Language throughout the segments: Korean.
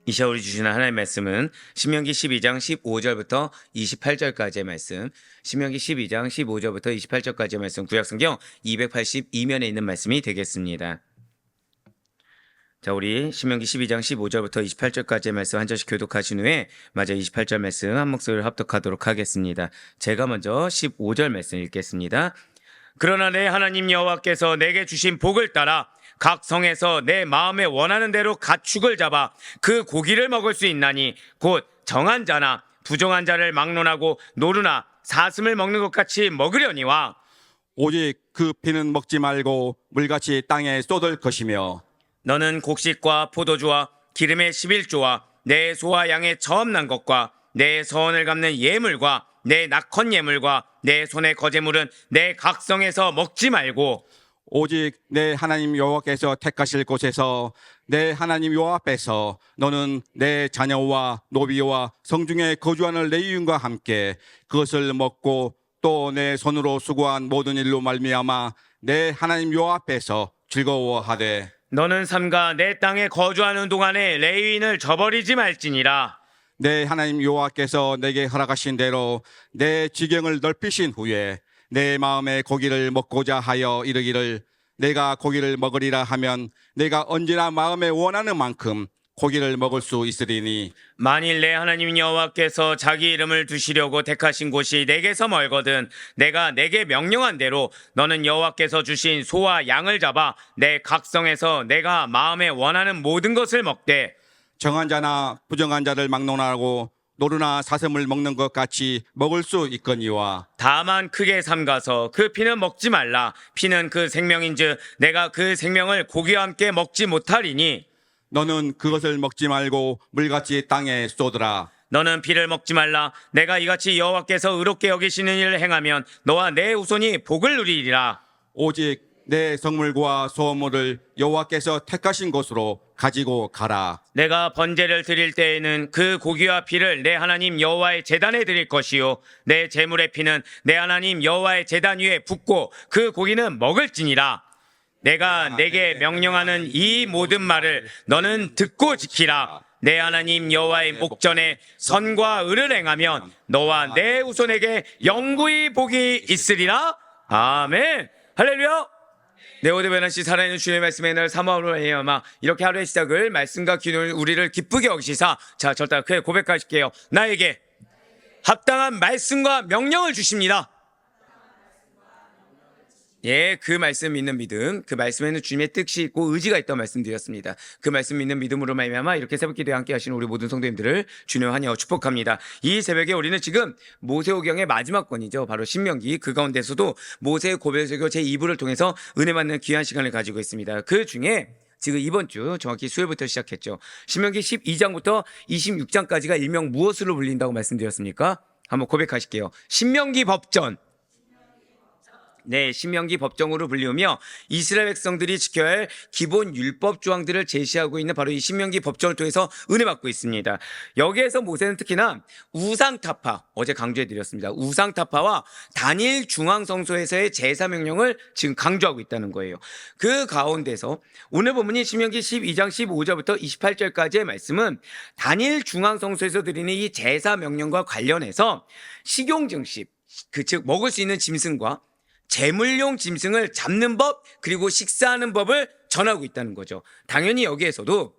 이 시간에 주시는 하나님의 말씀은 신명기 12장 15절부터 28절까지의 말씀, 신명기 12장 15절부터 28절까지의 말씀, 구약성경 282면에 있는 말씀이 되겠습니다. 자, 우리 신명기 12장 15절부터 28절까지의 말씀 한 절씩 교독하신 후에 마저 28절 말씀 한 목소리를 합독하도록 하겠습니다. 제가 먼저 15절 말씀 읽겠습니다. 그러나 내 하나님 여호와께서 내게 주신 복을 따라 각 성에서 내 마음에 원하는 대로 가축을 잡아 그 고기를 먹을 수 있나니 곧 정한 자나 부정한 자를 막론하고 노루나 사슴을 먹는 것 같이 먹으려니와 오직 그 피는 먹지 말고 물같이 땅에 쏟을 것이며 너는 곡식과 포도주와 기름의 11조와 내 소와 양의 처음 난 것과 내 서원을 갚는 예물과 내 낙헌 예물과 내 손의 거제물은 내 각성에서 먹지 말고 오직 내 하나님 여호와께서 택하실 곳에서 내 하나님 여호와 앞에서 너는 내 자녀와 노비와 성중에 거주하는 레위인과 함께 그것을 먹고 또 내 손으로 수고한 모든 일로 말미암아 내 하나님 여호와 앞에서 즐거워하되 너는 삼가 내 땅에 거주하는 동안에 레위인을 저버리지 말지니라. 내 하나님 여호와께서 내게 허락하신 대로 내 지경을 넓히신 후에 내 마음에 고기를 먹고자 하여 이르기를 내가 고기를 먹으리라 하면 내가 언제나 마음에 원하는 만큼 고기를 먹을 수 있으리니 만일 내 하나님 여호와께서 자기 이름을 두시려고 택하신 곳이 내게서 멀거든 내가 내게 명령한 대로 너는 여호와께서 주신 소와 양을 잡아 내 각성에서 내가 마음에 원하는 모든 것을 먹되 정한 자나 부정한 자를 막론하고 노루나 사슴을 먹는 것 같이 먹을 수 있거니와 다만 크게 삼가서 그 피는 먹지 말라. 피는 그 생명인즉 내가 그 생명을 고기와 함께 먹지 못하리니 너는 그것을 먹지 말고 물같이 땅에 쏟으라. 너는 피를 먹지 말라. 내가 이같이 여호와께서 의롭게 여기시는 일을 행하면 너와 내 후손이 복을 누리리라. 오직 내 성물과 소물을 여호와께서 택하신 곳으로 가지고 가라. 내가 번제를 드릴 때에는 그 고기와 피를 내 하나님 여호와의 제단에 드릴 것이요 내 제물의 피는 내 하나님 여호와의 제단 위에 붓고 그 고기는 먹을지니라. 내가 내게 명령하는 이 모든 말을 너는 듣고 지키라. 내 하나님 여호와의 목전에 선과 의를 행하면 너와 내 후손에게 영구히 복이 있으리라. 아멘. 할렐루야. 네, 오늘 변한씨 살아있는 주님의 말씀의 날 사모함으로 말미암아 이렇게 하루의 시작을 말씀과 기도를 우리를 기쁘게 여기시사 자, 절대 크게 고백하실게요. 나에게 합당한 말씀과 명령을 주십니다. 예, 그 말씀 믿는 믿음, 그 말씀에는 주님의 뜻이 있고 의지가 있다고 말씀드렸습니다. 그 말씀 믿는 믿음으로 말미암아 이렇게 새벽 기도에 함께 하시는 우리 모든 성도님들을 주님 환영하고 축복합니다. 이 새벽에 우리는 지금 모세오경의 마지막 권이죠. 바로 신명기, 그 가운데서도 모세의 고별설교 제2부를 통해서 은혜 받는 귀한 시간을 가지고 있습니다. 그 중에 지금 이번 주 정확히 수요일부터 시작했죠. 신명기 12장부터 26장까지가 일명 무엇으로 불린다고 말씀드렸습니까? 한번 고백하실게요. 신명기 법전. 네, 신명기 법정으로 불리우며 이스라엘 백성들이 지켜야 할 기본 율법 조항들을 제시하고 있는 바로 이 신명기 법정을 통해서 은혜받고 있습니다. 여기에서 모세는 특히나 우상타파, 어제 강조해드렸습니다. 우상타파와 단일 중앙성소에서의 제사명령을 지금 강조하고 있다는 거예요. 그 가운데서 오늘 본문이 신명기 12장 15절부터 28절까지의 말씀은 단일 중앙성소에서 드리는 이 제사명령과 관련해서 식용증식, 즉 먹을 수 있는 짐승과 제물용 짐승을 잡는 법 그리고 식사하는 법을 전하고 있다는 거죠. 당연히 여기에서도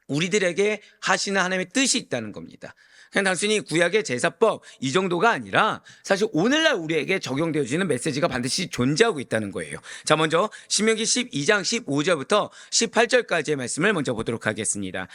우리들에게 하시는 하나님의 뜻이 있다는 겁니다. 그냥 단순히 구약의 제사법 이 정도가 아니라 사실 오늘날 우리에게 적용되어지는 메시지가 반드시 존재하고 있다는 거예요. 자, 먼저 신명기 12장 15절부터 18절까지의 말씀을 먼저 보도록 하겠습니다.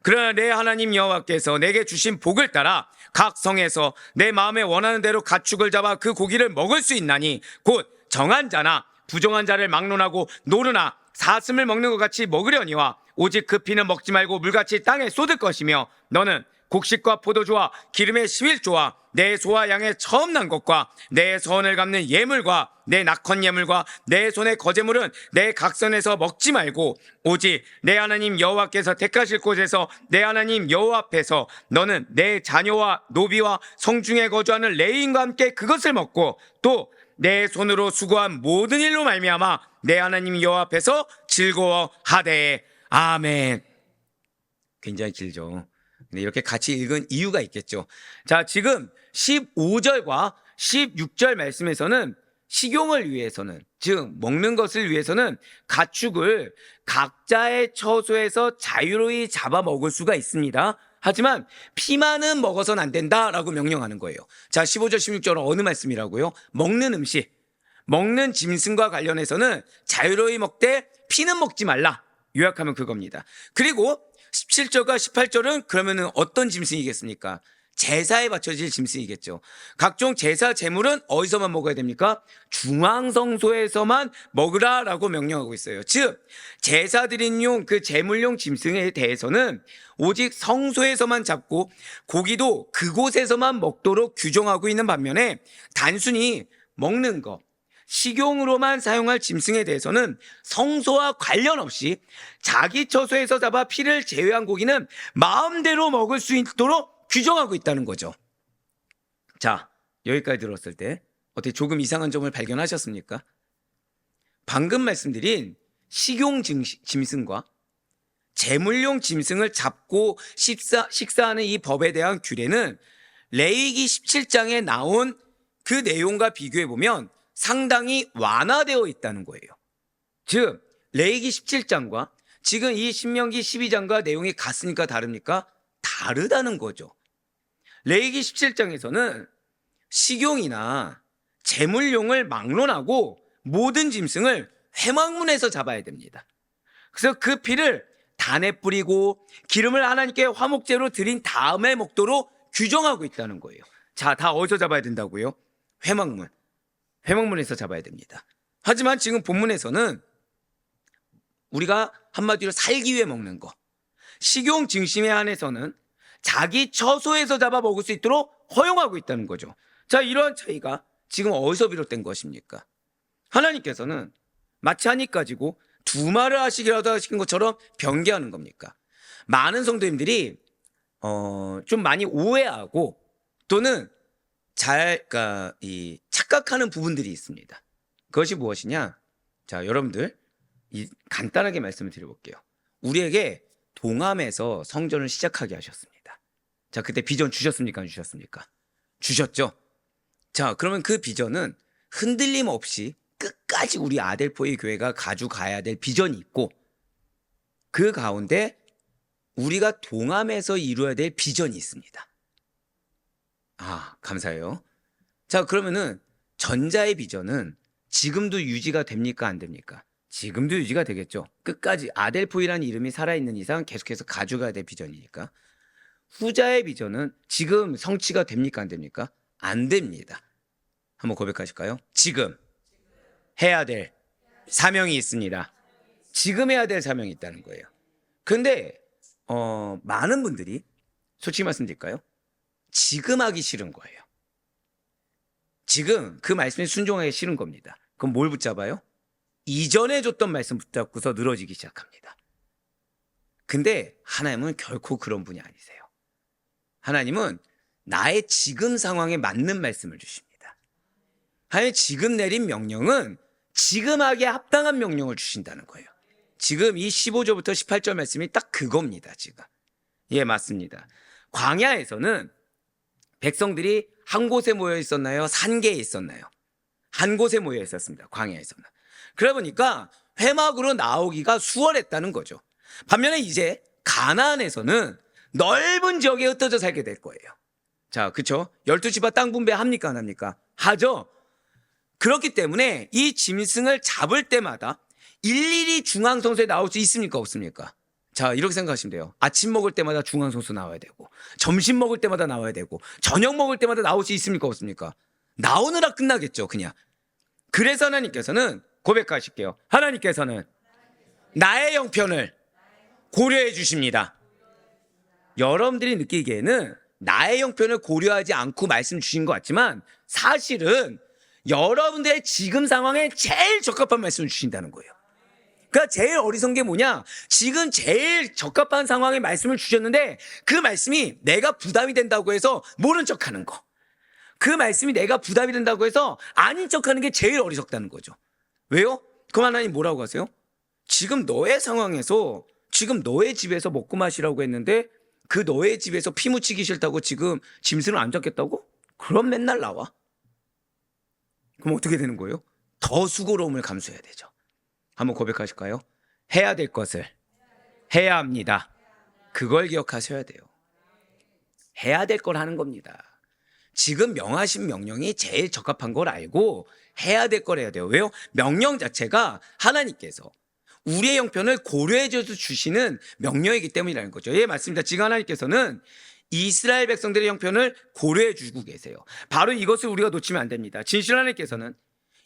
그러나 내 하나님 여호와께서 내게 주신 복을 따라 각 성에서 내 마음에 원하는 대로 가축을 잡아 그 고기를 먹을 수 있나니 곧 정한 자나 부정한 자를 막론하고 노루나 사슴을 먹는 것 같이 먹으려니와 오직 그 피는 먹지 말고 물같이 땅에 쏟을 것이며 너는 곡식과 포도주와 기름의 11조와 내 소와 양의 처음 난 것과 내 서원을 갚는 예물과 내 낙헌 예물과 내 손의 거제물은 내 각선에서 먹지 말고 오직 내 하나님 여호와께서 택하실 곳에서 내 하나님 여호와 앞에서 너는 내 자녀와 노비와 성중에 거주하는 레위인과 함께 그것을 먹고 또 내 손으로 수고한 모든 일로 말미암아 내 하나님 여호와 앞에서 즐거워하되 아멘. 굉장히 길죠. 근데 이렇게 같이 읽은 이유가 있겠죠. 자, 지금 15절과 16절 말씀에서는 식용을 위해서는, 즉 먹는 것을 위해서는 가축을 각자의 처소에서 자유로이 잡아 먹을 수가 있습니다. 하지만 피만은 먹어서는 안 된다라고 명령하는 거예요. 자, 15절 16절은 어느 말씀이라고요? 먹는 음식, 먹는 짐승과 관련해서는 자유로이 먹되 피는 먹지 말라. 요약하면 그겁니다. 그리고 17절과 18절은 그러면은 어떤 짐승이겠습니까? 제사에 바쳐질 짐승이겠죠. 각종 제사 제물은 어디서만 먹어야 됩니까? 중앙성소에서만 먹으라라고 명령하고 있어요. 즉 제사 드린용 그 제물용 짐승에 대해서는 오직 성소에서만 잡고 고기도 그곳에서만 먹도록 규정하고 있는 반면에 단순히 먹는 것, 식용으로만 사용할 짐승에 대해서는 성소와 관련 없이 자기 처소에서 잡아 피를 제외한 고기는 마음대로 먹을 수 있도록 규정하고 있다는 거죠. 자, 여기까지 들었을 때 어떻게 조금 이상한 점을 발견하셨습니까? 방금 말씀드린 식용 짐승과 제물용 짐승을 잡고 식사하는 이 법에 대한 규례는 레위기 17장에 나온 그 내용과 비교해 보면 상당히 완화되어 있다는 거예요. 즉 레위기 17장과 지금 이 신명기 12장과 내용이 같습니까? 다릅니까? 다르다는 거죠. 레위기 17장에서는 식용이나 제물용을 막론하고 모든 짐승을 회막문에서 잡아야 됩니다. 그래서 그 피를 단에 뿌리고 기름을 하나님께 화목제로 드린 다음에 먹도록 규정하고 있다는 거예요. 자, 다 어디서 잡아야 된다고요? 회막문. 회막문에서 잡아야 됩니다. 하지만 지금 본문에서는 우리가 한마디로 살기 위해 먹는 거, 식용 증심에 한해서는 자기 처소에서 잡아 먹을 수 있도록 허용하고 있다는 거죠. 자, 이러한 차이가 지금 어디서 비롯된 것입니까? 하나님께서는 마치 한 입 가지고 두 말을 하시기라도 하신 것처럼 변개하는 겁니까? 많은 성도님들이 좀 많이 오해하고 또는 착각하는 부분들이 있습니다. 그것이 무엇이냐? 자, 여러분들 간단하게 말씀을 드려볼게요. 우리에게 동암에서 성전을 시작하게 하셨습니다. 자, 그때 비전 주셨습니까? 안 주셨습니까? 주셨죠? 자, 그러면 그 비전은 흔들림 없이 끝까지 우리 아델포이 교회가 가져가야 될 비전이 있고 그 가운데 우리가 동암에서 이루어야 될 비전이 있습니다. 아, 감사해요. 자, 그러면은 전자의 비전은 지금도 유지가 됩니까? 안 됩니까? 지금도 유지가 되겠죠. 끝까지 아델포이라는 이름이 살아있는 이상 계속해서 가져가야 될 비전이니까. 후자의 비전은 지금 성취가 됩니까? 안 됩니까? 안 됩니다. 한번 고백하실까요? 지금 해야 될 사명이 있습니다. 지금 해야 될 사명이 있다는 거예요. 근데 많은 분들이 솔직히 말씀드릴까요? 지금 하기 싫은 거예요. 지금 그 말씀에 순종하기 싫은 겁니다. 그럼 뭘 붙잡아요? 이전에 줬던 말씀 붙잡고서 늘어지기 시작합니다. 근데 하나님은 결코 그런 분이 아니세요. 하나님은 나의 지금 상황에 맞는 말씀을 주십니다. 하나님 지금 내린 명령은 지금 하기에 합당한 명령을 주신다는 거예요. 지금 이 15절부터 18절 말씀이 딱 그겁니다. 지금. 예, 맞습니다. 광야에서는 백성들이 한 곳에 모여 있었나요? 산계에 있었나요? 한 곳에 모여 있었습니다. 광야에서는. 그러다 보니까 회막으로 나오기가 수월했다는 거죠. 반면에 이제 가나안에서는 넓은 지역에 흩어져 살게 될 거예요. 자, 그쵸? 12지파 땅 분배 합니까? 안 합니까? 하죠? 그렇기 때문에 이 짐승을 잡을 때마다 일일이 중앙성소에 나올 수 있습니까? 없습니까? 자, 이렇게 생각하시면 돼요. 아침 먹을 때마다 중앙성소 나와야 되고, 점심 먹을 때마다 나와야 되고, 저녁 먹을 때마다 나올 수 있습니까? 없습니까? 나오느라 끝나겠죠, 그냥. 그래서 하나님께서는 고백하실게요. 하나님께서는 나의 형편을 고려해 주십니다. 여러분들이 느끼기에는 나의 형편을 고려하지 않고 말씀 주신 것 같지만 사실은 여러분들의 지금 상황에 제일 적합한 말씀을 주신다는 거예요. 그러니까 제일 어리석은 게 뭐냐? 지금 제일 적합한 상황에 말씀을 주셨는데 그 말씀이 내가 부담이 된다고 해서 모른 척하는 거. 그 말씀이 내가 부담이 된다고 해서 아닌 척하는 게 제일 어리석다는 거죠. 왜요? 그럼 하나님 뭐라고 하세요? 지금 너의 상황에서 지금 너의 집에서 먹고 마시라고 했는데 그 너의 집에서 피 묻히기 싫다고 지금 짐승을 안 잡겠다고? 그럼 맨날 나와. 그럼 어떻게 되는 거예요? 더 수고로움을 감수해야 되죠. 한번 고백하실까요? 해야 될 것을 해야 합니다. 그걸 기억하셔야 돼요. 해야 될 걸 하는 겁니다. 지금 명하신 명령이 제일 적합한 걸 알고 해야 될 걸 해야 돼요. 왜요? 명령 자체가 하나님께서 우리의 형편을 고려해 줘서 주시는 명령이기 때문이라는 거죠. 예, 맞습니다. 지금 하나님께서는 이스라엘 백성들의 형편을 고려해 주고 계세요. 바로 이것을 우리가 놓치면 안 됩니다. 진실 하나님께서는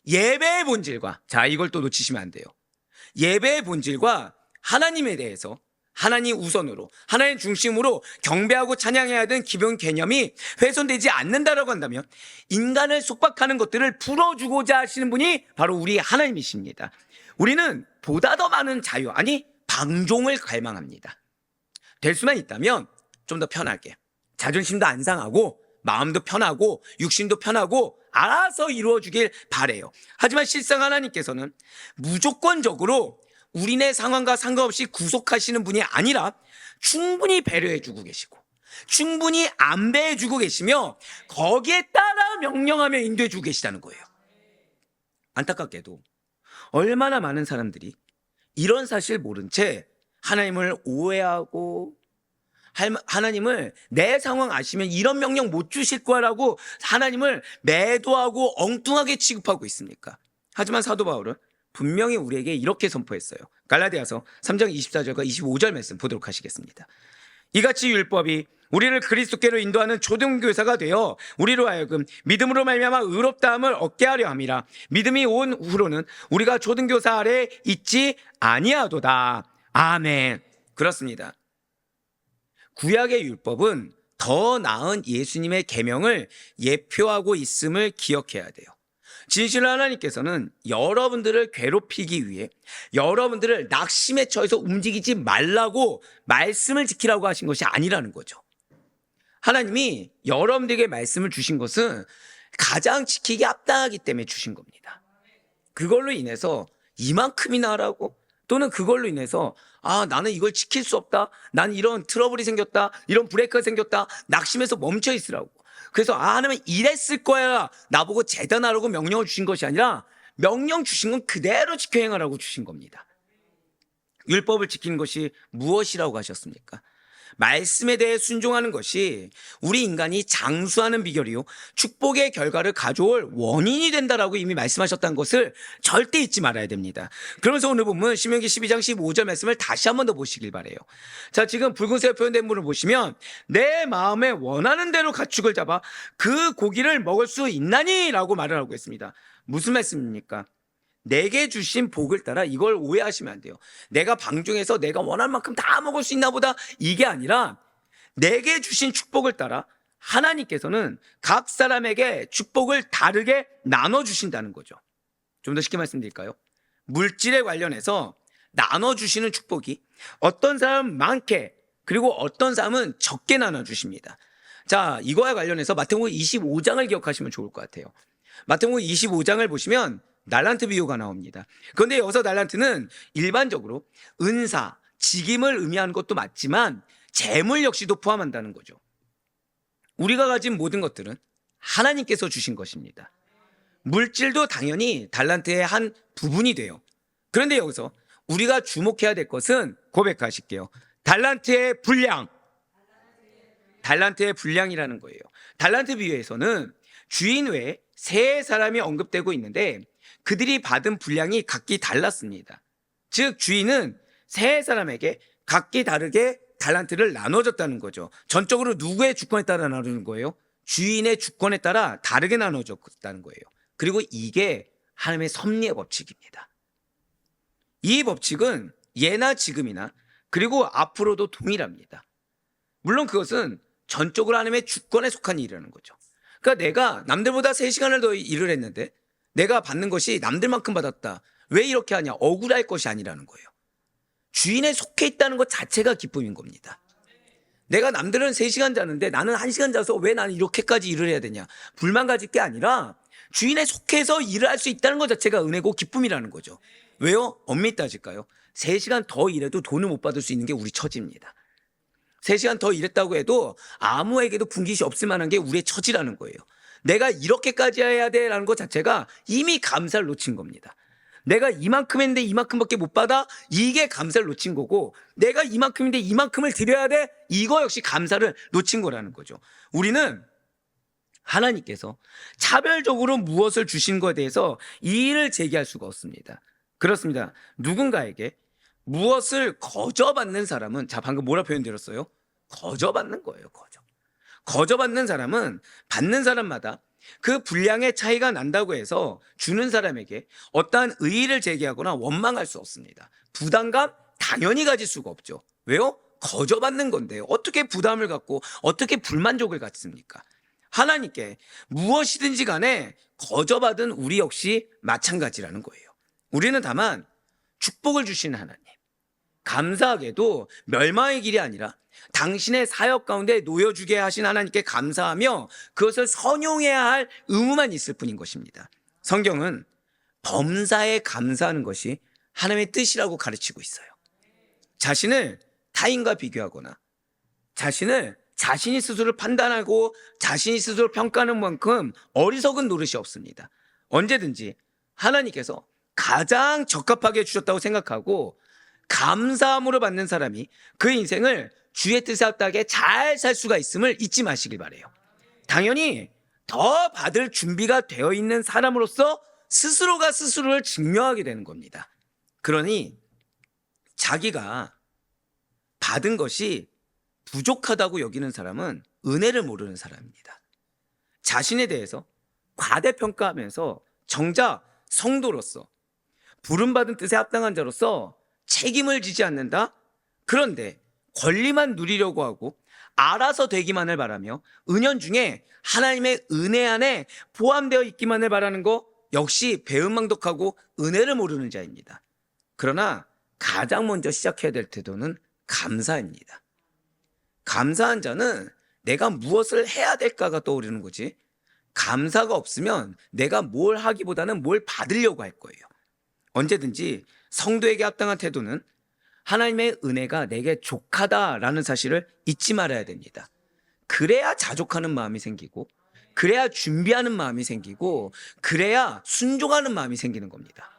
예배의 본질과, 자, 이걸 또 놓치시면 안 돼요. 예배의 본질과 하나님에 대해서 하나님 우선으로, 하나님 중심으로 경배하고 찬양해야 하는 기본 개념이 훼손되지 않는다라고 한다면 인간을 속박하는 것들을 풀어주고자 하시는 분이 바로 우리 하나님이십니다. 우리는 보다 더 많은 자유, 아니 방종을 갈망합니다. 될 수만 있다면 좀 더 편하게, 자존심도 안 상하고 마음도 편하고 육신도 편하고 알아서 이루어주길 바래요. 하지만 실상 하나님께서는 무조건적으로 우리네 상황과 상관없이 구속하시는 분이 아니라 충분히 배려해주고 계시고 충분히 안배해주고 계시며 거기에 따라 명령하며 인도해주고 계시다는 거예요. 안타깝게도 얼마나 많은 사람들이 이런 사실 모른 채 하나님을 오해하고 하나님을 내 상황 아시면 이런 명령 못 주실 거라고 하나님을 매도하고 엉뚱하게 취급하고 있습니까? 하지만 사도 바울은 분명히 우리에게 이렇게 선포했어요. 갈라디아서 3장 24절과 25절 말씀 보도록 하시겠습니다. 이같이 율법이 우리를 그리스도께로 인도하는 초등교사가 되어 우리로 하여금 믿음으로 말미암아 의롭다함을 얻게 하려 함이라. 믿음이 온 후로는 우리가 초등교사 아래 있지 아니하도다. 아멘. 그렇습니다. 구약의 율법은 더 나은 예수님의 계명을 예표하고 있음을 기억해야 돼요. 진실 하나님께서는 여러분들을 괴롭히기 위해 여러분들을 낙심에 처해서 움직이지 말라고 말씀을 지키라고 하신 것이 아니라는 거죠. 하나님이 여러분들에게 말씀을 주신 것은 가장 지키기 합당하기 때문에 주신 겁니다. 그걸로 인해서 이만큼이나 하라고, 또는 그걸로 인해서 나는 이걸 지킬 수 없다, 난 이런 트러블이 생겼다, 이런 브레이크가 생겼다, 낙심해서 멈춰 있으라고. 그래서 하나님은 이랬을 거야 나보고 재단하라고 명령을 주신 것이 아니라 명령 주신 건 그대로 지켜 행하라고 주신 겁니다. 율법을 지키는 것이 무엇이라고 하셨습니까? 말씀에 대해 순종하는 것이 우리 인간이 장수하는 비결이요 축복의 결과를 가져올 원인이 된다라고 이미 말씀하셨다는 것을 절대 잊지 말아야 됩니다. 그러면서 오늘 본문 신명기 12장 15절 말씀을 다시 한 번 더 보시길 바라요. 자, 지금 붉은색으로 표현된 부분을 보시면 내 마음에 원하는 대로 가축을 잡아 그 고기를 먹을 수 있나니? 라고 말을 하고 있습니다. 무슨 말씀입니까? 내게 주신 복을 따라, 이걸 오해하시면 안 돼요. 내가 방종해서 내가 원하는 만큼 다 먹을 수 있나 보다, 이게 아니라 내게 주신 축복을 따라 하나님께서는 각 사람에게 축복을 다르게 나눠주신다는 거죠. 좀 더 쉽게 말씀드릴까요? 물질에 관련해서 나눠주시는 축복이 어떤 사람은 많게, 그리고 어떤 사람은 적게 나눠주십니다. 자, 이거와 관련해서 마태복음 25장을 기억하시면 좋을 것 같아요. 마태복음 25장을 보시면 달란트 비유가 나옵니다. 그런데 여기서 달란트는 일반적으로 은사, 직임을 의미하는 것도 맞지만 재물 역시도 포함한다는 거죠. 우리가 가진 모든 것들은 하나님께서 주신 것입니다. 물질도 당연히 달란트의 한 부분이 돼요. 그런데 여기서 우리가 주목해야 될 것은, 고백하실게요, 달란트의 분량. 달란트의 분량이라는 거예요. 달란트 비유에서는 주인 외에 세 사람이 언급되고 있는데 그들이 받은 분량이 각기 달랐습니다. 즉 주인은 세 사람에게 각기 다르게 달란트를 나눠줬다는 거죠. 전적으로 누구의 주권에 따라 나누는 거예요? 주인의 주권에 따라 다르게 나눠줬다는 거예요. 그리고 이게 하나님의 섭리의 법칙입니다. 이 법칙은 예나 지금이나 그리고 앞으로도 동일합니다. 물론 그것은 전적으로 하나님의 주권에 속한 일이라는 거죠. 그러니까 내가 남들보다 3시간을 더 일을 했는데 내가 받는 것이 남들만큼 받았다, 왜 이렇게 하냐, 억울할 것이 아니라는 거예요. 주인에 속해 있다는 것 자체가 기쁨인 겁니다. 내가 남들은 3시간 자는데 나는 1시간 자서 왜 나는 이렇게까지 일을 해야 되냐, 불만 가질 게 아니라 주인에 속해서 일을 할 수 있다는 것 자체가 은혜고 기쁨이라는 거죠. 왜요? 엄밀히 따질까요? 3시간 더 일해도 돈을 못 받을 수 있는 게 우리 처지입니다. 3시간 더 일했다고 해도 아무에게도 분깃이 없을 만한 게 우리의 처지라는 거예요. 내가 이렇게까지 해야 돼라는 것 자체가 이미 감사를 놓친 겁니다. 내가 이만큼 했는데 이만큼밖에 못 받아? 이게 감사를 놓친 거고, 내가 이만큼인데 이만큼을 드려야 돼? 이거 역시 감사를 놓친 거라는 거죠. 우리는 하나님께서 차별적으로 무엇을 주신 것에 대해서 이의를 제기할 수가 없습니다. 그렇습니다. 누군가에게 무엇을 거저받는 사람은, 자, 방금 뭐라 표현드렸어요? 거저받는 거예요. 거저받는 사람은 받는 사람마다 그 분량의 차이가 난다고 해서 주는 사람에게 어떠한 의의를 제기하거나 원망할 수 없습니다. 부담감 당연히 가질 수가 없죠. 왜요? 거저받는 건데 어떻게 부담을 갖고 어떻게 불만족을 갖습니까? 하나님께 무엇이든지 간에 거저받은 우리 역시 마찬가지라는 거예요. 우리는 다만 축복을 주시는 하나님, 감사하게도 멸망의 길이 아니라 당신의 사역 가운데 놓여주게 하신 하나님께 감사하며 그것을 선용해야 할 의무만 있을 뿐인 것입니다. 성경은 범사에 감사하는 것이 하나님의 뜻이라고 가르치고 있어요. 자신을 타인과 비교하거나 자신을 자신이 스스로 판단하고 자신이 스스로 평가하는 만큼 어리석은 노릇이 없습니다. 언제든지 하나님께서 가장 적합하게 주셨다고 생각하고 감사함으로 받는 사람이 그 인생을 주의 뜻에 합당하게 잘 살 수가 있음을 잊지 마시길 바라요. 당연히 더 받을 준비가 되어 있는 사람으로서 스스로가 스스로를 증명하게 되는 겁니다. 그러니 자기가 받은 것이 부족하다고 여기는 사람은 은혜를 모르는 사람입니다. 자신에 대해서 과대평가하면서 정작 성도로서 부름받은 뜻에 합당한 자로서 책임을 지지 않는다? 그런데 권리만 누리려고 하고 알아서 되기만을 바라며 은연중에 하나님의 은혜 안에 포함되어 있기만을 바라는 거 역시 배은망덕하고 은혜를 모르는 자입니다. 그러나 가장 먼저 시작해야 될 태도는 감사입니다. 감사한 자는 내가 무엇을 해야 될까가 떠오르는 거지, 감사가 없으면 내가 뭘 하기보다는 뭘 받으려고 할 거예요. 언제든지 성도에게 합당한 태도는 하나님의 은혜가 내게 족하다라는 사실을 잊지 말아야 됩니다. 그래야 자족하는 마음이 생기고, 그래야 준비하는 마음이 생기고, 그래야 순종하는 마음이 생기는 겁니다.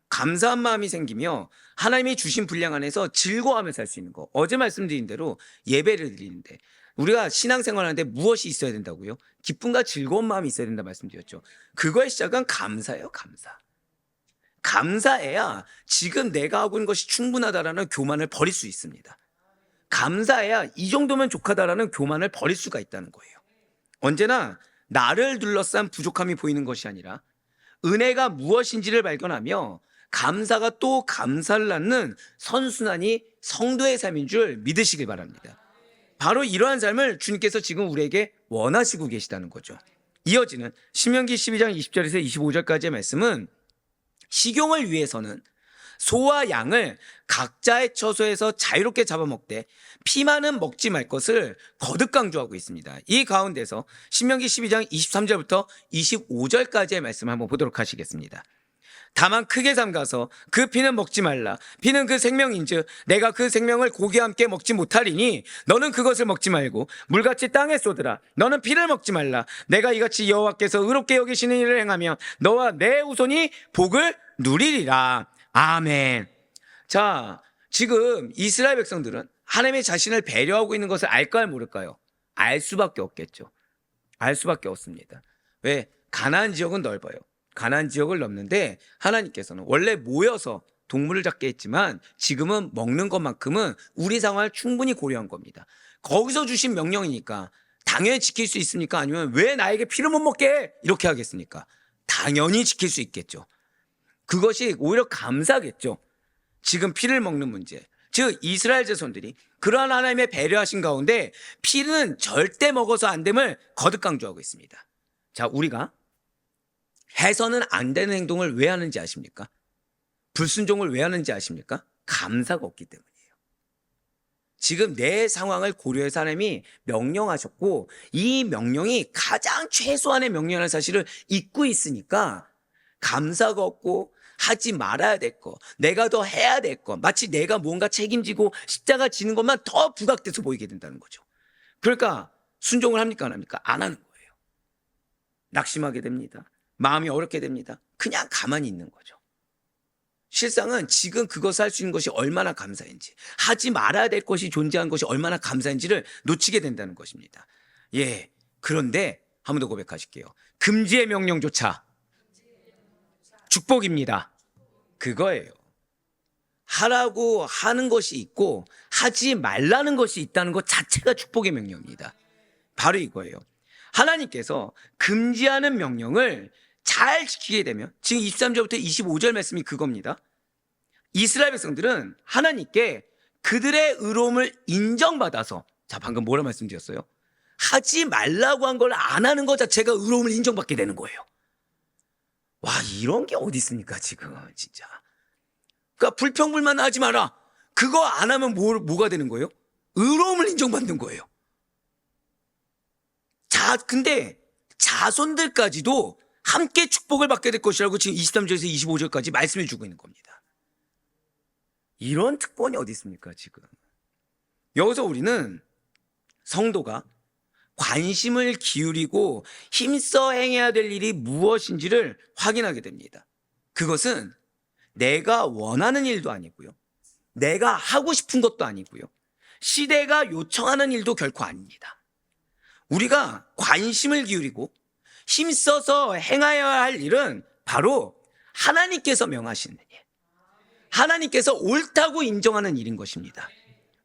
감사한 마음이 생기며 하나님이 주신 분량 안에서 즐거워하며 살 수 있는 거. 어제 말씀드린 대로 예배를 드리는데 우리가 신앙생활하는데 무엇이 있어야 된다고요? 기쁨과 즐거운 마음이 있어야 된다 말씀드렸죠. 그거의 시작은 감사예요. 감사해야 지금 내가 하고 있는 것이 충분하다라는 교만을 버릴 수 있습니다. 감사해야 이 정도면 족하다라는 교만을 버릴 수가 있다는 거예요. 언제나 나를 둘러싼 부족함이 보이는 것이 아니라 은혜가 무엇인지를 발견하며 감사가 또 감사를 낳는 선순환이 성도의 삶인 줄 믿으시길 바랍니다. 바로 이러한 삶을 주님께서 지금 우리에게 원하시고 계시다는 거죠. 이어지는 신명기 12장 20절에서 25절까지의 말씀은 식용을 위해서는 소와 양을 각자의 처소에서 자유롭게 잡아먹되 피만은 먹지 말 것을 거듭 강조하고 있습니다. 이 가운데서 신명기 12장 23절부터 25절까지의 말씀을 한번 보도록 하시겠습니다. 다만 크게 삼가서 그 피는 먹지 말라. 피는 그 생명인즉 내가 그 생명을 고기와 함께 먹지 못하리니 너는 그것을 먹지 말고 물같이 땅에 쏟으라. 너는 피를 먹지 말라. 내가 이같이 여호와께서 의롭게 여기시는 일을 행하면 너와 내 후손이 복을 누리리라. 아멘. 자, 지금 이스라엘 백성들은 하나님의 자신을 배려하고 있는 것을 알까요, 모를까요? 알 수밖에 없겠죠. 알 수밖에 없습니다. 왜? 가나안 지역은 넓어요. 가나안 지역을 넘는데 하나님께서는 원래 모여서 동물을 잡게 했지만 지금은 먹는 것만큼은 우리 상황을 충분히 고려한 겁니다. 거기서 주신 명령이니까 당연히 지킬 수 있습니까? 아니면 왜 나에게 피를 못 먹게 해? 이렇게 하겠습니까? 당연히 지킬 수 있겠죠. 그것이 오히려 감사겠죠. 지금 피를 먹는 문제, 즉 이스라엘 자손들이 그러한 하나님의 배려하신 가운데 피는 절대 먹어서 안 됨을 거듭 강조하고 있습니다. 자, 우리가 해서는 안 되는 행동을 왜 하는지 아십니까? 불순종을 왜 하는지 아십니까? 감사가 없기 때문이에요. 지금 내 상황을 고려해서 하나님이 명령하셨고 이 명령이 가장 최소한의 명령이라는 사실을 잊고 있으니까 감사가 없고 하지 말아야 될 거, 내가 더 해야 될 거, 마치 내가 뭔가 책임지고 십자가 지는 것만 더 부각돼서 보이게 된다는 거죠. 그러니까 순종을 합니까 안 합니까? 안 하는 거예요. 낙심하게 됩니다. 마음이 어렵게 됩니다. 그냥 가만히 있는 거죠. 실상은 지금 그것을 할 수 있는 것이 얼마나 감사한지, 하지 말아야 될 것이 존재하는 것이 얼마나 감사한지를 놓치게 된다는 것입니다. 예, 그런데 한 번 더 고백하실게요. 금지의 명령조차 축복입니다. 그거예요. 하라고 하는 것이 있고 하지 말라는 것이 있다는 것 자체가 축복의 명령입니다. 바로 이거예요. 하나님께서 금지하는 명령을 잘 지키게 되면, 지금 23절부터 25절 말씀이 그겁니다. 이스라엘 백성들은 하나님께 그들의 의로움을 인정받아서, 자 방금 뭐라 말씀드렸어요? 하지 말라고 한 걸 안 하는 것 자체가 의로움을 인정받게 되는 거예요. 와, 이런 게 어디 있습니까 지금 진짜. 그러니까 불평불만 하지 마라. 그거 안 하면 뭐가 되는 거예요? 의로움을 인정받는 거예요. 자, 근데 자손들까지도 함께 축복을 받게 될 것이라고 지금 23절에서 25절까지 말씀해 주고 있는 겁니다. 이런 특권이 어디 있습니까 지금. 여기서 우리는 성도가 관심을 기울이고 힘써 행해야 될 일이 무엇인지를 확인하게 됩니다. 그것은 내가 원하는 일도 아니고요, 내가 하고 싶은 것도 아니고요, 시대가 요청하는 일도 결코 아닙니다. 우리가 관심을 기울이고 힘써서 행하여야 할 일은 바로 하나님께서 명하시는 일, 하나님께서 옳다고 인정하는 일인 것입니다.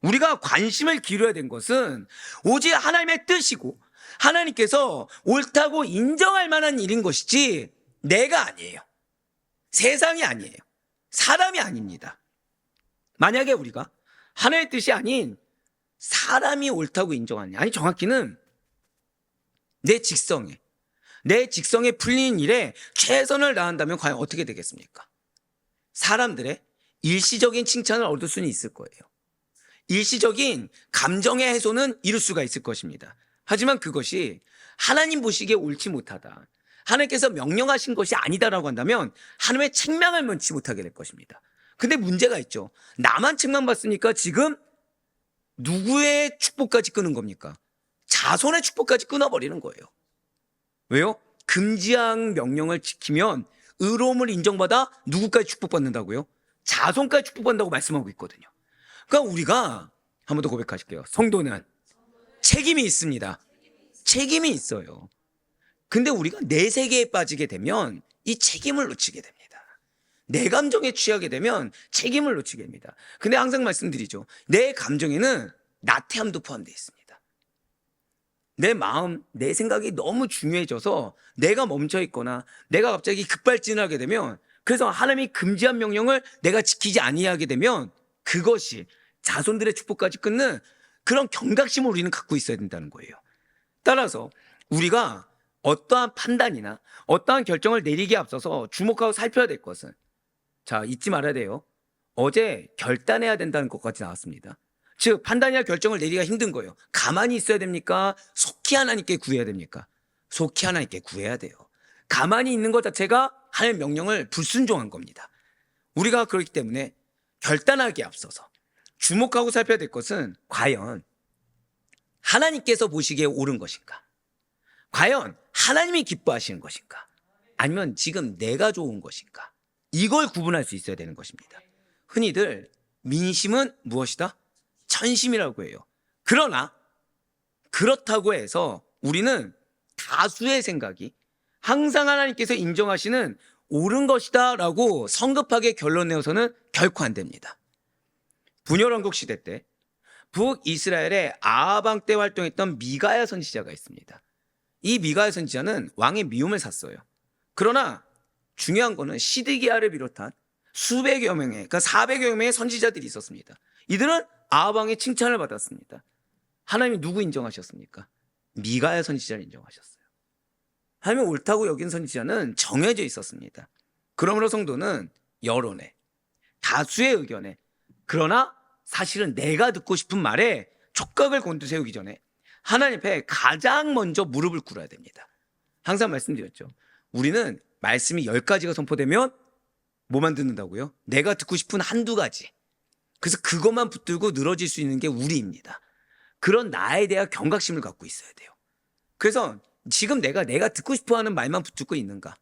우리가 관심을 기울여야 된 것은 오직 하나님의 뜻이고 하나님께서 옳다고 인정할 만한 일인 것이지 내가 아니에요. 세상이 아니에요. 사람이 아닙니다. 만약에 우리가 하나님의 뜻이 아닌 사람이 옳다고 인정하냐, 아니 정확히는 내 직성에 풀리는 일에 최선을 다한다면 과연 어떻게 되겠습니까? 사람들의 일시적인 칭찬을 얻을 수는 있을 거예요. 일시적인 감정의 해소는 이룰 수가 있을 것입니다. 하지만 그것이 하나님 보시기에 옳지 못하다, 하나님께서 명령하신 것이 아니다라고 한다면 하나님의 책망을 면치 못하게 될 것입니다. 근데 문제가 있죠. 나만 책망받으니까 지금 누구의 축복까지 끊은 겁니까? 자손의 축복까지 끊어버리는 거예요. 왜요? 금지한 명령을 지키면 의로움을 인정받아 누구까지 축복받는다고요? 자손까지 축복받는다고 말씀하고 있거든요. 그러니까 우리가 한 번 더 고백하실게요. 성도는 책임이 있습니다. 책임이 있어요. 근데 우리가 내 세계에 빠지게 되면 이 책임을 놓치게 됩니다. 내 감정에 취하게 되면 책임을 놓치게 됩니다. 근데 항상 말씀드리죠. 내 감정에는 나태함도 포함되어 있습니다. 내 마음, 내 생각이 너무 중요해져서 내가 멈춰 있거나 내가 갑자기 급발진을 하게 되면, 그래서 하나님이 금지한 명령을 내가 지키지 아니하게 되면 그것이 자손들의 축복까지 끊는 그런 경각심을 우리는 갖고 있어야 된다는 거예요. 따라서 우리가 어떠한 판단이나 어떠한 결정을 내리기에 앞서서 주목하고 살펴야 될 것은, 자, 잊지 말아야 돼요. 어제 결단해야 된다는 것까지 나왔습니다. 즉 판단이나 결정을 내리기가 힘든 거예요. 가만히 있어야 됩니까? 속히 하나님께 구해야 됩니까? 속히 하나님께 구해야 돼요. 가만히 있는 것 자체가 하나님의 명령을 불순종한 겁니다. 우리가 그렇기 때문에 결단하기에 앞서서 주목하고 살펴야 될 것은 과연 하나님께서 보시기에 옳은 것인가? 과연 하나님이 기뻐하시는 것인가? 아니면 지금 내가 좋은 것인가? 이걸 구분할 수 있어야 되는 것입니다. 흔히들 민심은 무엇이다? 천심이라고 해요. 그러나 그렇다고 해서 우리는 다수의 생각이 항상 하나님께서 인정하시는 옳은 것이다 라고 성급하게 결론 내어서는 결코 안 됩니다. 분열왕국 시대 때 북이스라엘의 아하방 때 활동했던 미가야 선지자가 있습니다. 이 미가야 선지자는 왕의 미움을 샀어요. 그러나 중요한 거는 시드기야를 비롯한 수백여 명의, 그러니까 400여 명의 선지자들이 있었습니다. 이들은 아하방의 칭찬을 받았습니다. 하나님이 누구 인정하셨습니까? 미가야 선지자를 인정하셨어요. 하나님이 옳다고 여긴 선지자는 정해져 있었습니다. 그러므로 성도는 여론에, 다수의 의견에, 그러나 사실은 내가 듣고 싶은 말에 촉각을 곤두세우기 전에 하나님 앞에 가장 먼저 무릎을 꿇어야 됩니다. 항상 말씀드렸죠. 우리는 말씀이 10가지가 선포되면 뭐만 듣는다고요? 내가 듣고 싶은 한두 가지. 그래서 그것만 붙들고 늘어질 수 있는 게 우리입니다. 그런 나에 대한 경각심을 갖고 있어야 돼요. 그래서 지금 내가 듣고 싶어하는 말만 붙들고 있는가?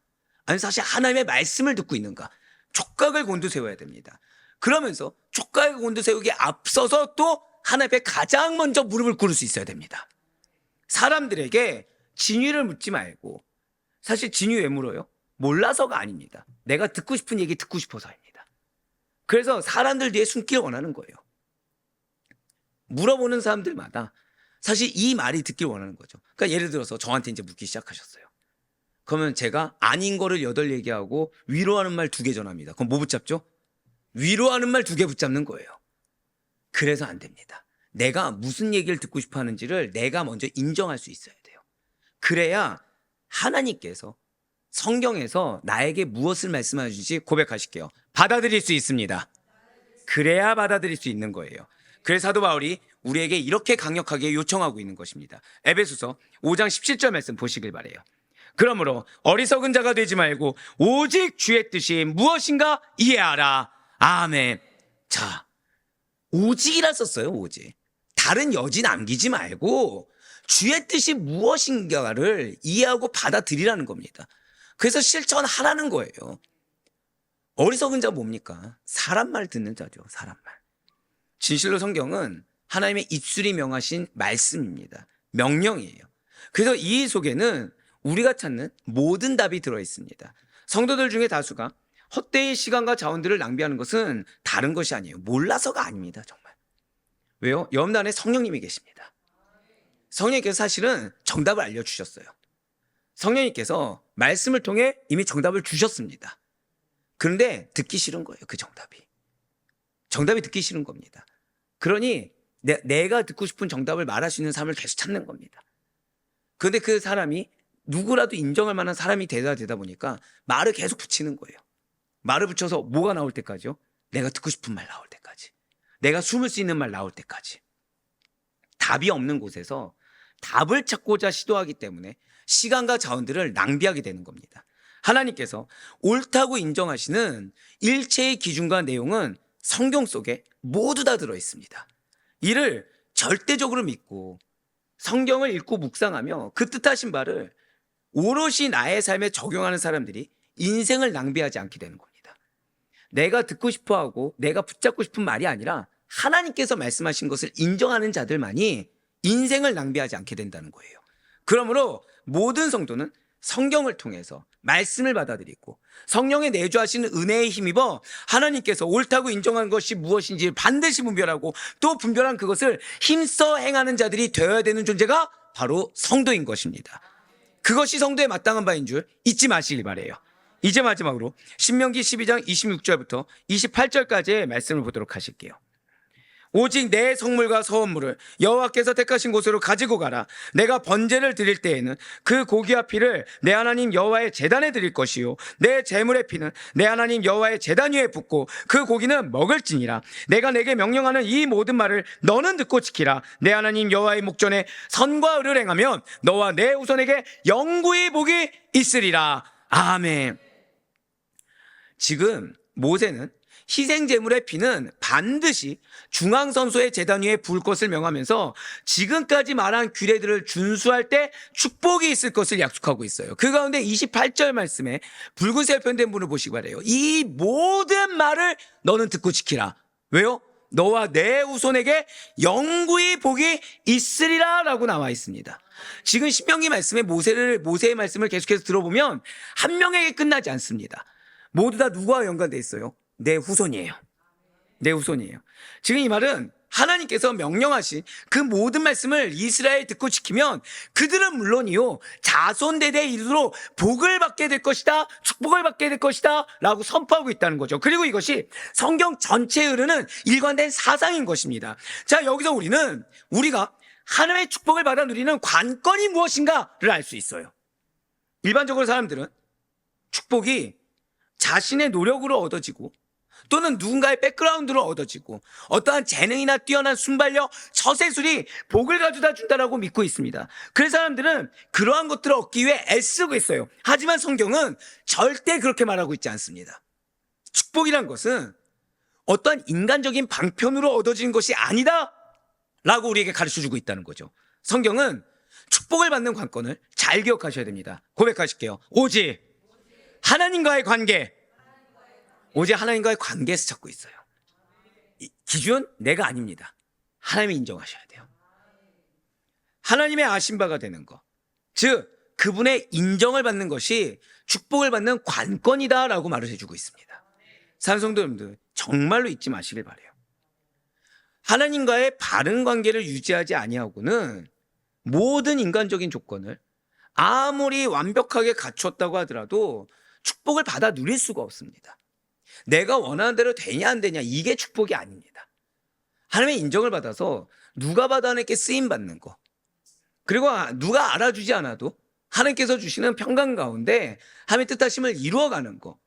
아니면 사실 하나님의 말씀을 듣고 있는가? 촉각을 곤두세워야 됩니다. 그러면서 촉각을 곤두세우기에 앞서서 또 하나님 앞에 가장 먼저 무릎을 꿇을 수 있어야 됩니다. 사람들에게 진위를 묻지 말고, 사실 진위 왜 물어요? 몰라서가 아닙니다. 내가 듣고 싶은 얘기 듣고 싶어서입니다. 그래서 사람들 뒤에 숨기를 원하는 거예요. 물어보는 사람들마다 사실 이 말이 듣길 원하는 거죠. 그러니까 예를 들어서 저한테 이제 묻기 시작하셨어요. 그러면 제가 아닌 거를 8 얘기하고 위로하는 말 2개 전합니다. 그럼 뭐 붙잡죠? 위로하는 말 2개 붙잡는 거예요. 그래서 안 됩니다. 내가 무슨 얘기를 듣고 싶어 하는지를 내가 먼저 인정할 수 있어야 돼요. 그래야 하나님께서 성경에서 나에게 무엇을 말씀하시는지 고백하실게요. 받아들일 수 있습니다. 그래야 받아들일 수 있는 거예요. 그래서 사도 바울이 우리에게 이렇게 강력하게 요청하고 있는 것입니다. 에베소서 5장 17절 말씀 보시길 바라요. 그러므로 어리석은 자가 되지 말고 오직 주의 뜻이 무엇인가 이해하라. 아멘. 자, 오직이라 썼어요. 오직. 다른 여지 남기지 말고 주의 뜻이 무엇인가를 이해하고 받아들이라는 겁니다. 그래서 실천하라는 거예요. 어리석은 자 뭡니까? 사람 말 듣는 자죠. 사람 말. 진실로 성경은 하나님의 입술이 명하신 말씀입니다. 명령이에요. 그래서 이 속에는 우리가 찾는 모든 답이 들어있습니다. 성도들 중에 다수가 헛되이 시간과 자원들을 낭비하는 것은 다른 것이 아니에요. 몰라서가 아닙니다. 정말. 왜요? 여러분 안에 성령님이 계십니다. 성령님께서 사실은 정답을 알려주셨어요. 성령님께서 말씀을 통해 이미 정답을 주셨습니다. 그런데 듣기 싫은 거예요. 그 정답이 듣기 싫은 겁니다. 그러니 내가 듣고 싶은 정답을 말할 수 있는 사람을 계속 찾는 겁니다. 그런데 그 사람이 누구라도 인정할 만한 사람이 되다 보니까 말을 계속 붙이는 거예요. 말을 붙여서 뭐가 나올 때까지요? 내가 듣고 싶은 말 나올 때까지. 내가 숨을 수 있는 말 나올 때까지. 답이 없는 곳에서 답을 찾고자 시도하기 때문에 시간과 자원들을 낭비하게 되는 겁니다. 하나님께서 옳다고 인정하시는 일체의 기준과 내용은 성경 속에 모두 다 들어있습니다. 이를 절대적으로 믿고 성경을 읽고 묵상하며 그 뜻하신 바를 오롯이 나의 삶에 적용하는 사람들이 인생을 낭비하지 않게 되는 겁니다. 내가 듣고 싶어하고 내가 붙잡고 싶은 말이 아니라 하나님께서 말씀하신 것을 인정하는 자들만이 인생을 낭비하지 않게 된다는 거예요. 그러므로 모든 성도는 성경을 통해서 말씀을 받아들이고 성령의 내주하시는 은혜에 힘입어 하나님께서 옳다고 인정한 것이 무엇인지 반드시 분별하고 또 분별한 그것을 힘써 행하는 자들이 되어야 되는 존재가 바로 성도인 것입니다. 그것이 성도에 마땅한 바인 줄 잊지 마시길 바라요. 이제 마지막으로 신명기 12장 26절부터 28절까지의 말씀을 보도록 하실게요. 오직 내 성물과 서원물을 여호와께서 택하신 곳으로 가지고 가라. 내가 번제를 드릴 때에는 그 고기와 피를 내 하나님 여호와의 제단에 드릴 것이요 내 제물의 피는 내 하나님 여호와의 제단 위에 붓고 그 고기는 먹을지니라. 내가 내게 명령하는 이 모든 말을 너는 듣고 지키라. 내 하나님 여호와의 목전에 선과 의를 행하면 너와 내 후손에게 영구히 복이 있으리라. 아멘. 지금 모세는 희생제물의 피는 반드시 중앙성소의 제단 위에 부을 것을 명하면서 지금까지 말한 규례들을 준수할 때 축복이 있을 것을 약속하고 있어요. 그 가운데 28절 말씀에 붉은색 편된 분을 보시기 바라요. 이 모든 말을 너는 듣고 지키라. 왜요? 너와 내 후손에게 영구히 복이 있으리라 라고 나와 있습니다. 지금 신명기 말씀에 모세의 말씀을 계속해서 들어보면 한 명에게 끝나지 않습니다. 모두 다 누구와 연관되어 있어요? 내 후손이에요. 내 후손이에요. 지금 이 말은 하나님께서 명령하신 그 모든 말씀을 이스라엘 듣고 지키면 그들은 물론이요 자손 대대에 이르도록 복을 받게 될 것이다, 축복을 받게 될 것이다 라고 선포하고 있다는 거죠. 그리고 이것이 성경 전체에 흐르는 일관된 사상인 것입니다. 자, 여기서 우리가 하나님의 축복을 받아 누리는 관건이 무엇인가를 알 수 있어요. 일반적으로 사람들은 축복이 자신의 노력으로 얻어지고 또는 누군가의 백그라운드로 얻어지고 어떠한 재능이나 뛰어난 순발력, 처세술이 복을 가져다 준다라고 믿고 있습니다. 그래서 사람들은 그러한 것들을 얻기 위해 애쓰고 있어요. 하지만 성경은 절대 그렇게 말하고 있지 않습니다. 축복이란 것은 어떠한 인간적인 방편으로 얻어진 것이 아니다 라고 우리에게 가르쳐주고 있다는 거죠. 성경은 축복을 받는 관건을 잘 기억하셔야 됩니다. 고백하실게요. 오직 하나님과의 관계, 오직 하나님과의 관계에서 찾고 있어요. 기준 내가 아닙니다. 하나님이 인정하셔야 돼요. 하나님의 아신 바가 되는 것, 즉 그분의 인정을 받는 것이 축복을 받는 관건이다라고 말을 해주고 있습니다. 사랑하는 성도 여러분들, 정말로 잊지 마시길 바라요. 하나님과의 바른 관계를 유지하지 아니하고는 모든 인간적인 조건을 아무리 완벽하게 갖췄다고 하더라도 축복을 받아 누릴 수가 없습니다. 내가 원하는 대로 되냐 안 되냐, 이게 축복이 아닙니다. 하나님의 인정을 받아서 누가 봐도 하나님께 쓰임 받는 거, 그리고 누가 알아주지 않아도 하나님께서 주시는 평강 가운데 하나님의 뜻하심을 이루어가는 거,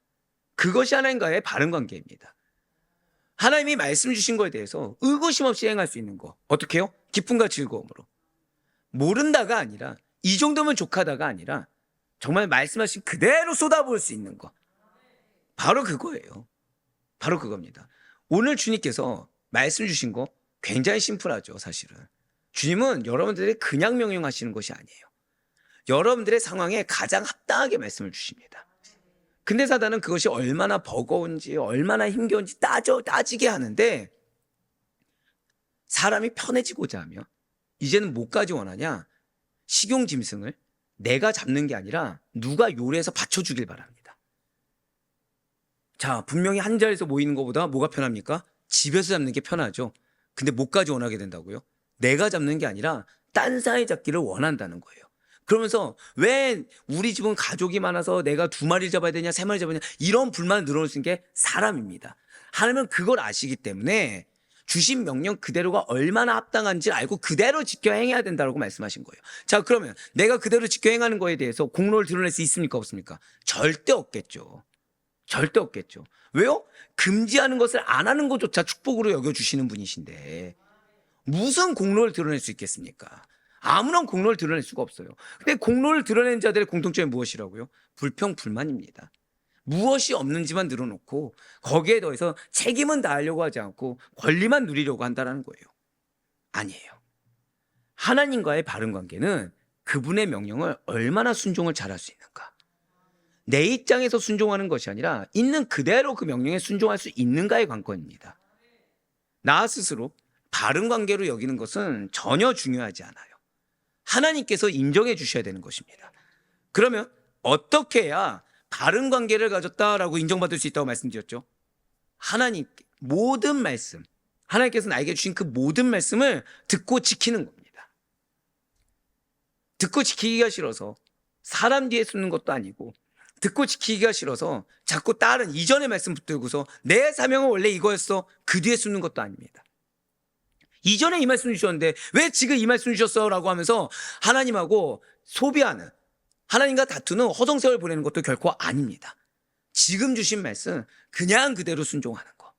그것이 하나님과의 바른 관계입니다. 하나님이 말씀 주신 거에 대해서 의구심 없이 행할 수 있는 거, 어떻게 해요? 기쁨과 즐거움으로. 모른다가 아니라, 이 정도면 족하다가 아니라 정말 말씀하신 그대로 쏟아부을 수 있는 거, 바로 그거예요. 바로 그겁니다. 오늘 주님께서 말씀 주신 거 굉장히 심플하죠. 사실은 주님은 여러분들이 그냥 명령하시는 것이 아니에요. 여러분들의 상황에 가장 합당하게 말씀을 주십니다. 근데 사단은 그것이 얼마나 버거운지, 얼마나 힘겨운지 따지게 하는데, 사람이 편해지고자 하면 이제는 뭐까지 원하냐? 식용짐승을 내가 잡는 게 아니라 누가 요리해서 받쳐주길 바랍니다. 자, 분명히 한 자리에서 모이는 것보다 뭐가 편합니까? 집에서 잡는 게 편하죠. 근데 뭐까지 원하게 된다고요? 내가 잡는 게 아니라 딴 사람이 잡기를 원한다는 거예요. 그러면서 왜 우리 집은 가족이 많아서 내가 2마리 잡아야 되냐 3마리 잡아야 되냐, 이런 불만을 늘어놓을 수 있는 게 사람입니다. 하나님은 그걸 아시기 때문에 주신 명령 그대로가 얼마나 합당한지 알고 그대로 지켜 행해야 된다고 말씀하신 거예요. 자, 그러면 내가 그대로 지켜 행하는 거에 대해서 공로를 드러낼 수 있습니까? 없습니까? 절대 없겠죠. 절대 없겠죠. 왜요? 금지하는 것을 안 하는 것조차 축복으로 여겨주시는 분이신데 무슨 공로를 드러낼 수 있겠습니까? 아무런 공로를 드러낼 수가 없어요. 근데 공로를 드러낸 자들의 공통점이 무엇이라고요? 불평불만입니다. 무엇이 없는지만 늘어놓고 거기에 더해서 책임은 다하려고 하지 않고 권리만 누리려고 한다는 거예요. 아니에요. 하나님과의 바른 관계는 그분의 명령을 얼마나 순종을 잘할 수 있는가, 내 입장에서 순종하는 것이 아니라 있는 그대로 그 명령에 순종할 수 있는가의 관건입니다. 나 스스로 바른 관계로 여기는 것은 전혀 중요하지 않아요. 하나님께서 인정해 주셔야 되는 것입니다. 그러면 어떻게 해야 바른 관계를 가졌다라고 인정받을 수 있다고 말씀드렸죠? 하나님께 모든 말씀, 하나님께서 나에게 주신 그 모든 말씀을 듣고 지키는 겁니다. 듣고 지키기가 싫어서 사람 뒤에 숨는 것도 아니고, 듣고 지키기가 싫어서 자꾸 다른 이전의 말씀 붙들고서 내 사명은 원래 이거였어, 그 뒤에 숨는 것도 아닙니다. 이전에 이 말씀 주셨는데 왜 지금 이 말씀 주셨어? 라고 하면서 하나님하고 소비하는, 하나님과 다투는 허송세월 보내는 것도 결코 아닙니다. 지금 주신 말씀 그냥 그대로 순종하는 거,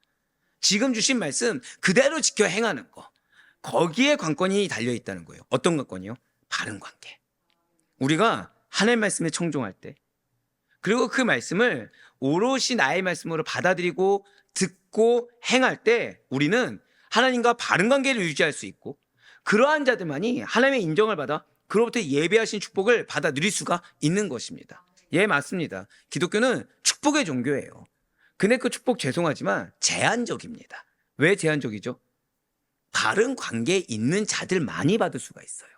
지금 주신 말씀 그대로 지켜 행하는 거, 거기에 관건이 달려있다는 거예요. 어떤 관건이요? 바른 관계. 우리가 하나님 말씀에 청종할 때, 그리고 그 말씀을 오롯이 나의 말씀으로 받아들이고 듣고 행할 때 우리는 하나님과 바른 관계를 유지할 수 있고, 그러한 자들만이 하나님의 인정을 받아 그로부터 예배하신 축복을 받아 누릴 수가 있는 것입니다. 예, 맞습니다. 기독교는 축복의 종교예요. 근데 그 축복 죄송하지만 제한적입니다. 왜 제한적이죠? 바른 관계에 있는 자들만이 받을 수가 있어요.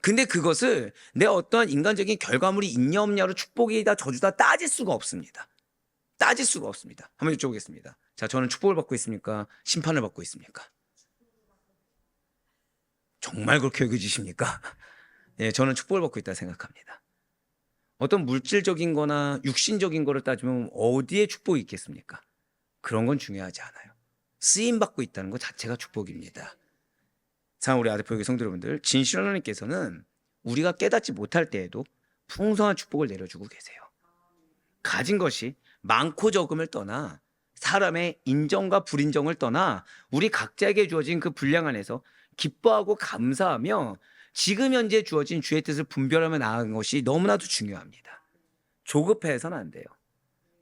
근데 그것을 내 어떠한 인간적인 결과물이 있냐 없냐로 축복이다 저주다 따질 수가 없습니다. 따질 수가 없습니다. 한번 여쭤보겠습니다. 자, 저는 축복을 받고 있습니까? 심판을 받고 있습니까? 정말 그렇게 여겨지십니까? 예, 저는 축복을 받고 있다 생각합니다. 어떤 물질적인 거나 육신적인 거를 따지면 어디에 축복이 있겠습니까? 그런 건 중요하지 않아요. 쓰임 받고 있다는 것 자체가 축복입니다. 사랑하는 우리 아들포교회 성도 여러분들, 진실한 하나님께서는 우리가 깨닫지 못할 때에도 풍성한 축복을 내려주고 계세요. 가진 것이 많고 적음을 떠나, 사람의 인정과 불인정을 떠나 우리 각자에게 주어진 그 분량 안에서 기뻐하고 감사하며 지금 현재 주어진 주의 뜻을 분별하며 나아가는 것이 너무나도 중요합니다. 조급해서는 안 돼요.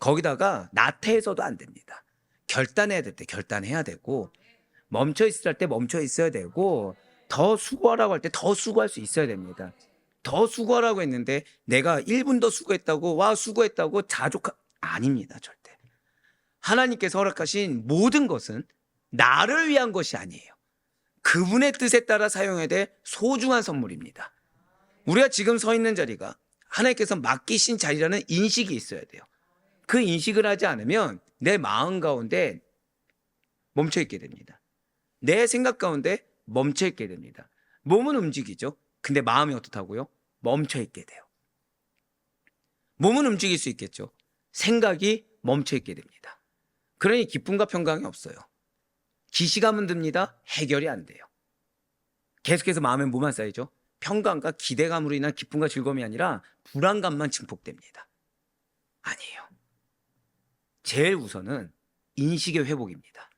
거기다가 나태해서도 안 됩니다. 결단해야 될 때 결단해야 되고, 멈춰 있을 때 멈춰 있어야 되고, 더 수고하라고 할 때 더 수고할 수 있어야 됩니다. 더 수고하라고 했는데 내가 1분 더 수고했다고 와 수고했다고 아닙니다. 절대. 하나님께서 허락하신 모든 것은 나를 위한 것이 아니에요. 그분의 뜻에 따라 사용해야 될 소중한 선물입니다. 우리가 지금 서 있는 자리가 하나님께서 맡기신 자리라는 인식이 있어야 돼요. 그 인식을 하지 않으면 내 마음 가운데 멈춰 있게 됩니다. 내 생각 가운데 멈춰 있게 됩니다. 몸은 움직이죠. 근데 마음이 어떻다고요? 멈춰 있게 돼요. 몸은 움직일 수 있겠죠. 생각이 멈춰 있게 됩니다. 그러니 기쁨과 평강이 없어요. 기시감은 듭니다. 해결이 안 돼요. 계속해서 마음에 뭐만 쌓이죠? 평강과 기대감으로 인한 기쁨과 즐거움이 아니라 불안감만 증폭됩니다. 아니에요. 제일 우선은 인식의 회복입니다.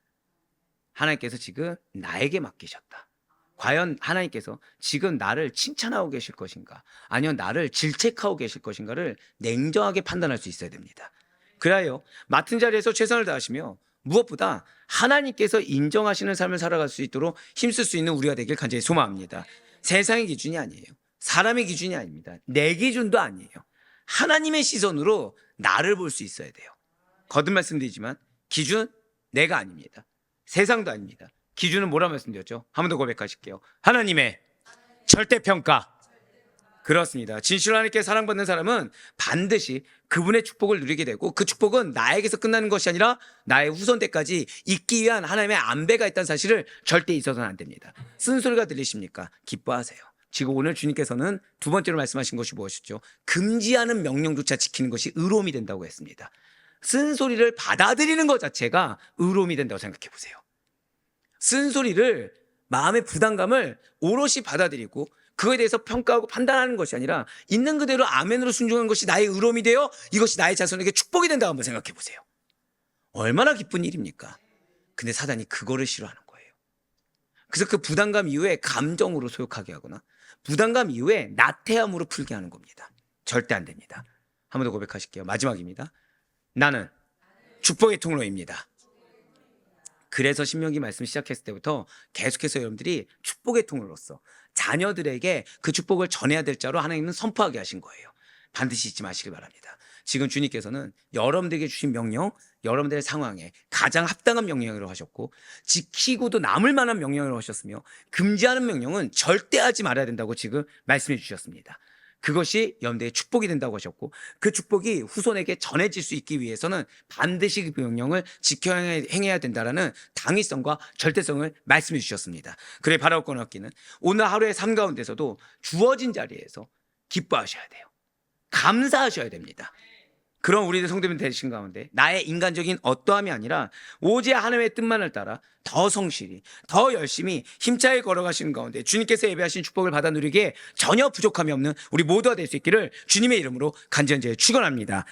하나님께서 지금 나에게 맡기셨다. 과연 하나님께서 지금 나를 칭찬하고 계실 것인가, 아니면 나를 질책하고 계실 것인가를 냉정하게 판단할 수 있어야 됩니다. 그래야 맡은 자리에서 최선을 다하시며 무엇보다 하나님께서 인정하시는 삶을 살아갈 수 있도록 힘쓸 수 있는 우리가 되길 간절히 소망합니다. 세상의 기준이 아니에요. 사람의 기준이 아닙니다. 내 기준도 아니에요. 하나님의 시선으로 나를 볼 수 있어야 돼요. 거듭 말씀드리지만 기준 내가 아닙니다. 세상도 아닙니다. 기준은 뭐라 말씀드렸죠? 한 번 더 고백하실게요. 하나님의 절대평가. 그렇습니다. 진실로 하나님께 사랑받는 사람은 반드시 그분의 축복을 누리게 되고, 그 축복은 나에게서 끝나는 것이 아니라 나의 후손대까지 있기 위한 하나님의 안배가 있다는 사실을 절대 잊어서는 안 됩니다. 쓴소리가 들리십니까? 기뻐하세요. 지금 오늘 주님께서는 두 번째로 말씀하신 것이 무엇이죠? 금지하는 명령조차 지키는 것이 의로움이 된다고 했습니다. 쓴소리를 받아들이는 것 자체가 의로움이 된다고 생각해 보세요. 쓴소리를, 마음의 부담감을 오롯이 받아들이고 그거에 대해서 평가하고 판단하는 것이 아니라 있는 그대로 아멘으로 순종하는 것이 나의 의로움이 되어 이것이 나의 자손에게 축복이 된다고 한번 생각해 보세요. 얼마나 기쁜 일입니까? 근데 사단이 그거를 싫어하는 거예요. 그래서 그 부담감 이후에 감정으로 소욕하게 하거나 부담감 이후에 나태함으로 풀게 하는 겁니다. 절대 안 됩니다. 한 번 더 고백하실게요. 마지막입니다. 나는 축복의 통로입니다. 그래서 신명기 말씀 시작했을 때부터 계속해서 여러분들이 축복의 통로로서 자녀들에게 그 축복을 전해야 될 자로 하나님은 선포하게 하신 거예요. 반드시 잊지 마시길 바랍니다. 지금 주님께서는 여러분들에게 주신 명령, 여러분들의 상황에 가장 합당한 명령으로 하셨고, 지키고도 남을 만한 명령으로 하셨으며, 금지하는 명령은 절대 하지 말아야 된다고 지금 말씀해 주셨습니다. 그것이 여러분들의 축복이 된다고 하셨고, 그 축복이 후손에게 전해질 수 있기 위해서는 반드시 그 명령을 지켜 행해야 된다라는 당위성과 절대성을 말씀해 주셨습니다. 그래 바라올 건 없기는 오늘 하루의 삶 가운데서도 주어진 자리에서 기뻐하셔야 돼요. 감사하셔야 됩니다. 그런 우리들 성도님 되신 가운데 나의 인간적인 어떠함이 아니라 오직 하나님의 뜻만을 따라 더 성실히, 더 열심히 힘차게 걸어가시는 가운데 주님께서 예배하신 축복을 받아 누리기에 전혀 부족함이 없는 우리 모두가 될 수 있기를 주님의 이름으로 간절히 축원합니다.